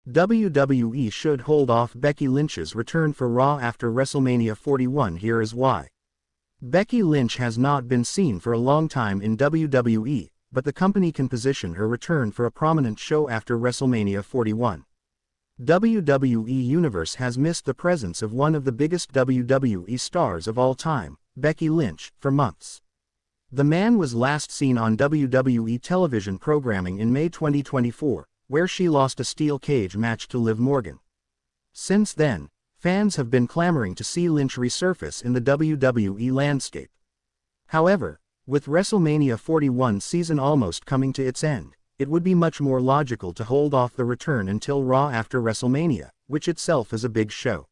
WWE should hold off Becky Lynch's return for Raw after WrestleMania 41. Here is why. Becky Lynch has not been seen for a long time in WWE, but the company can position her return for a prominent show after WrestleMania 41. WWE Universe has missed the presence of one of the biggest WWE stars of all time, Becky Lynch, for months. The man was last seen on WWE television programming in May 2024, where she lost a steel cage match to Liv Morgan. Since then, fans have been clamoring to see Lynch resurface in the WWE landscape. However, with WrestleMania 41 season almost coming to its end, it would be much more logical to hold off the return until Raw after WrestleMania, which itself is a big show.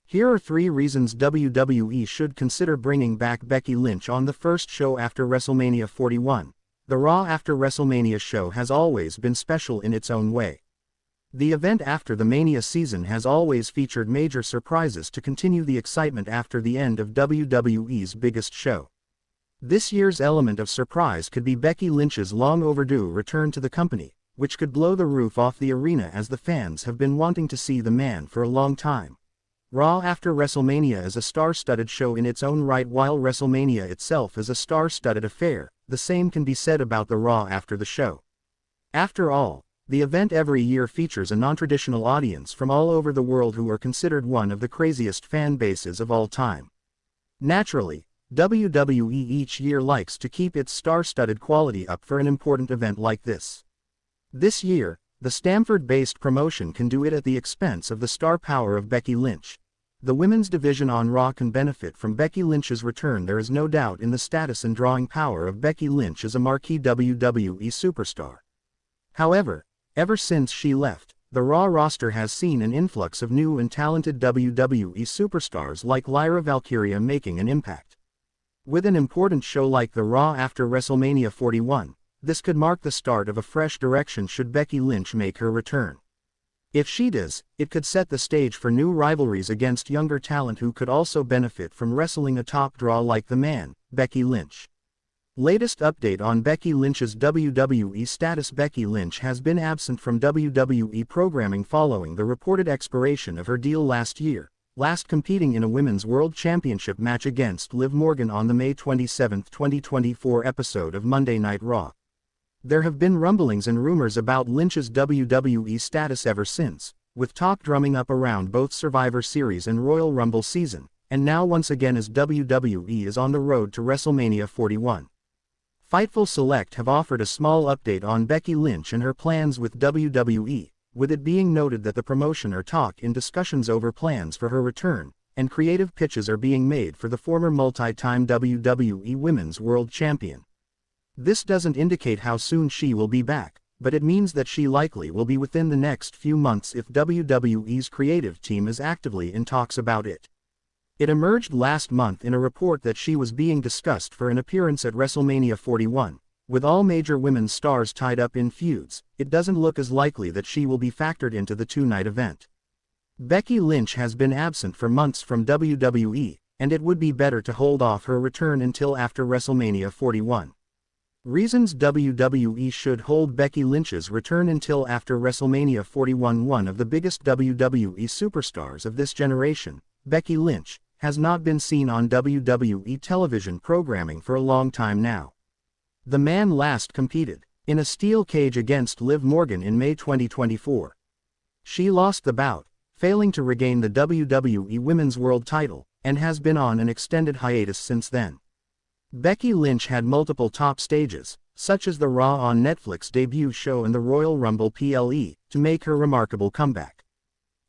Here are 3 reasons WWE should consider bringing back Becky Lynch on the first show after WrestleMania 41. The Raw after WrestleMania show has always been special in its own way. The event after the Mania season has always featured major surprises to continue the excitement after the end of WWE's biggest show. This year's element of surprise could be Becky Lynch's long-overdue return to the company, which could blow the roof off the arena as the fans have been wanting to see the man for a long time. Raw after WrestleMania is a star-studded show in its own right, while WrestleMania itself is a star-studded affair. The same can be said about the Raw after the show. After all, the event every year features a non-traditional audience from all over the world who are considered one of the craziest fan bases of all time. Naturally, WWE each year likes to keep its star-studded quality up for an important event like this. This year, the Stamford-based promotion can do it at the expense of the star power of Becky Lynch. The women's division on Raw can benefit from Becky Lynch's return. There is no doubt in the status and drawing power of Becky Lynch as a marquee WWE superstar. However, ever since she left, the Raw roster has seen an influx of new and talented WWE superstars like Lyra Valkyria making an impact. With an important show like the Raw after WrestleMania 41, this could mark the start of a fresh direction should Becky Lynch make her return. If she does, it could set the stage for new rivalries against younger talent who could also benefit from wrestling a top draw like the man, Becky Lynch. Latest update on Becky Lynch's WWE status. Becky Lynch has been absent from WWE programming following the reported expiration of her deal last year, last competing in a Women's World Championship match against Liv Morgan on the May 27, 2024 episode of Monday Night Raw. There have been rumblings and rumors about Lynch's WWE status ever since, with talk drumming up around both Survivor Series and Royal Rumble season, and now once again as WWE is on the road to WrestleMania 41. Fightful Select have offered a small update on Becky Lynch and her plans with WWE, with it being noted that the promotion are in discussions over plans for her return, and creative pitches are being made for the former multi-time WWE Women's World Champion. This doesn't indicate how soon she will be back, but it means that she likely will be within the next few months if WWE's creative team is actively in talks about it. It emerged last month in a report that she was being discussed for an appearance at WrestleMania 41. With all major women's stars tied up in feuds, it doesn't look as likely that she will be factored into the 2-night event. Becky Lynch has been absent for months from WWE, and it would be better to hold off her return until after WrestleMania 41. Reasons WWE should hold Becky Lynch's return until after WrestleMania 41. One of the biggest WWE superstars of this generation, Becky Lynch, has not been seen on WWE television programming for a long time now. The man last competed in a steel cage against Liv Morgan in May 2024. She lost the bout, failing to regain the WWE Women's World title, and has been on an extended hiatus since then. Becky Lynch had multiple top stages, such as the Raw on Netflix debut show and the Royal Rumble PLE, to make her remarkable comeback.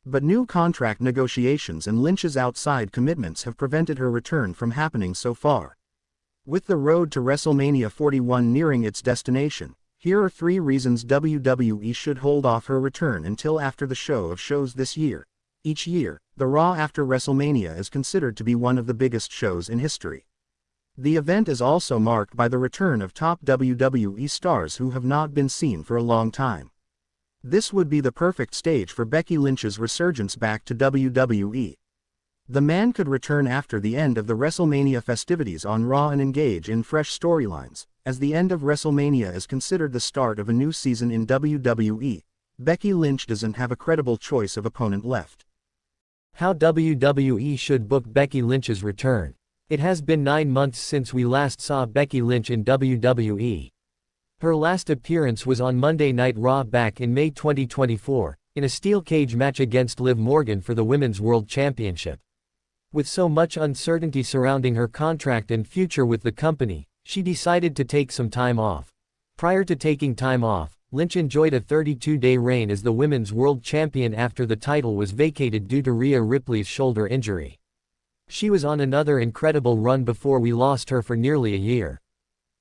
But new contract negotiations and Lynch's outside commitments have prevented her return from happening so far. With the road to WrestleMania 41 nearing its destination, here are 3 reasons WWE should hold off her return until after the show of shows this year. Each year, the Raw after WrestleMania is considered to be one of the biggest shows in history. The event is also marked by the return of top WWE stars who have not been seen for a long time. This would be the perfect stage for Becky Lynch's resurgence back to WWE. The man could return after the end of the WrestleMania festivities on Raw and engage in fresh storylines, as the end of WrestleMania is considered the start of a new season in WWE. Becky Lynch doesn't have a credible choice of opponent left. How WWE should book Becky Lynch's return. It has been 9 months since we last saw Becky Lynch in WWE. Her last appearance was on Monday Night Raw back in May 2024, in a steel cage match against Liv Morgan for the Women's World Championship. With so much uncertainty surrounding her contract and future with the company, she decided to take some time off. Prior to taking time off, Lynch enjoyed a 32-day reign as the Women's World Champion after the title was vacated due to Rhea Ripley's shoulder injury. She was on another incredible run before we lost her for nearly a year.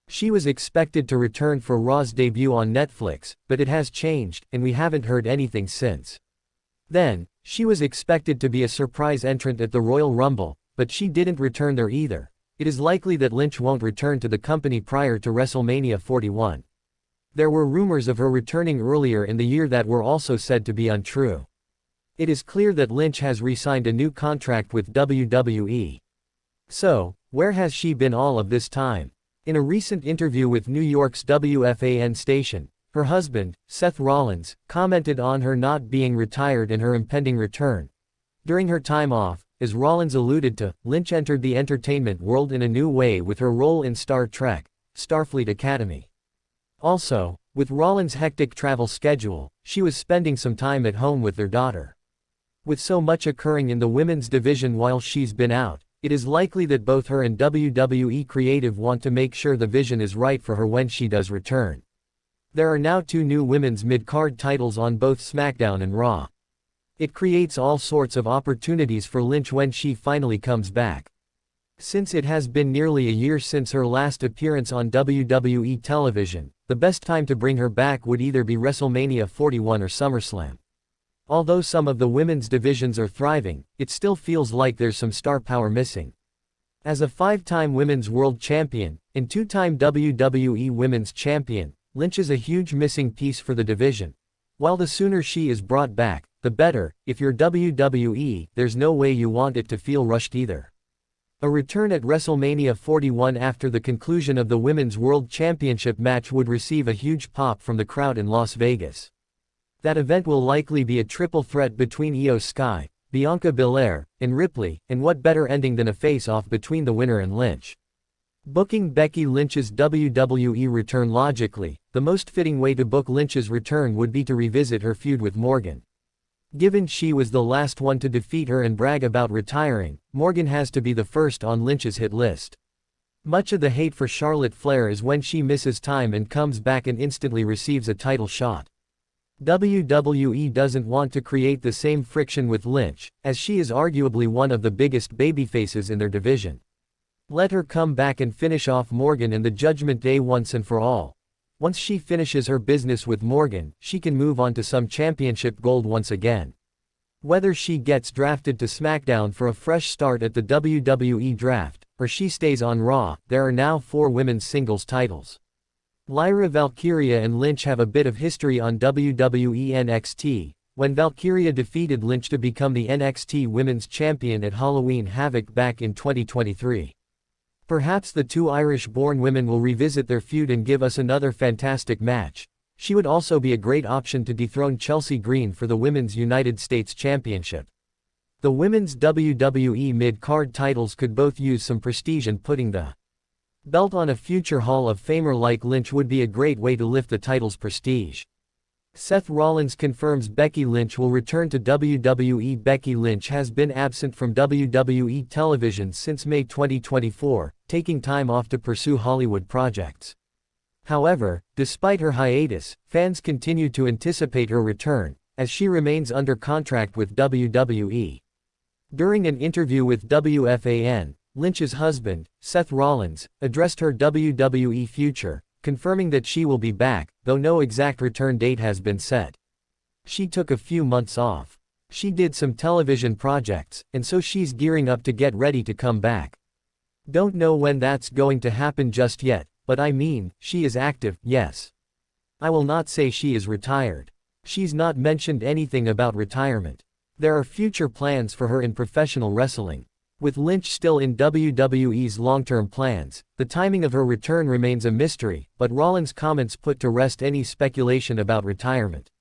She was expected to return for Raw's debut on Netflix, but it has changed, and we haven't heard anything since. Then, she was expected to be a surprise entrant at the Royal Rumble, but she didn't return there either. It is likely that Lynch won't return to the company prior to WrestleMania 41. There were rumors of her returning earlier in the year that were also said to be untrue. It is clear that Lynch has re-signed a new contract with WWE. So, where has she been all of this time? In a recent interview with New York's WFAN station, her husband, Seth Rollins, commented on her not being retired and her impending return. During her time off, as Rollins alluded to, Lynch entered the entertainment world in a new way with her role in Star Trek, Starfleet Academy. Also, with Rollins' hectic travel schedule, she was spending some time at home with their daughter. With so much occurring in the women's division while she's been out, it is likely that both her and WWE Creative want to make sure the vision is right for her when she does return. There are now 2 new women's mid-card titles on both SmackDown and Raw. It creates all sorts of opportunities for Lynch when she finally comes back. Since it has been nearly a year since her last appearance on WWE television, the best time to bring her back would either be WrestleMania 41 or SummerSlam. Although some of the women's divisions are thriving, it still feels like there's some star power missing. As a 5-time Women's World Champion, and 2-time WWE Women's Champion, Lynch is a huge missing piece for the division. While the sooner she is brought back, the better. If you're WWE, there's no way you want it to feel rushed either. A return at WrestleMania 41 after the conclusion of the Women's World Championship match would receive a huge pop from the crowd in Las Vegas. That event will likely be a triple threat between Io Sky, Bianca Belair, and Ripley, and what better ending than a face-off between the winner and Lynch. Booking Becky Lynch's WWE return logically, the most fitting way to book Lynch's return would be to revisit her feud with Morgan. Given she was the last one to defeat her and brag about retiring, Morgan has to be the first on Lynch's hit list. Much of the hate for Charlotte Flair is when she misses time and comes back and instantly receives a title shot. WWE doesn't want to create the same friction with Lynch, as she is arguably one of the biggest babyfaces in their division. Let her come back and finish off Morgan in the Judgment Day once and for all. Once she finishes her business with Morgan, she can move on to some championship gold once again. Whether she gets drafted to SmackDown for a fresh start at the WWE draft, or she stays on Raw, there are now 4 women's singles titles. Lyra Valkyria and Lynch have a bit of history on WWE NXT, when Valkyria defeated Lynch to become the NXT Women's Champion at Halloween Havoc back in 2023. Perhaps the 2 Irish-born women will revisit their feud and give us another fantastic match. She would also be a great option to dethrone Chelsea Green for the Women's United States Championship. The women's WWE mid-card titles could both use some prestige, and putting the belt on a future Hall of Famer like Lynch would be a great way to lift the title's prestige. Seth Rollins confirms Becky Lynch will return to WWE. Becky Lynch has been absent from WWE television since May 2024, taking time off to pursue Hollywood projects. However, despite her hiatus, fans continue to anticipate her return, as she remains under contract with WWE. During an interview with WFAN, Lynch's husband, Seth Rollins, addressed her WWE future, confirming that she will be back, though no exact return date has been set. She took a few months off. She did some television projects, and so she's gearing up to get ready to come back. Don't know when that's going to happen just yet, but I mean, she is active, yes. I will not say she is retired. She's not mentioned anything about retirement. There are future plans for her in professional wrestling. With Lynch still in WWE's long-term plans, the timing of her return remains a mystery, but Rollins' comments put to rest any speculation about retirement.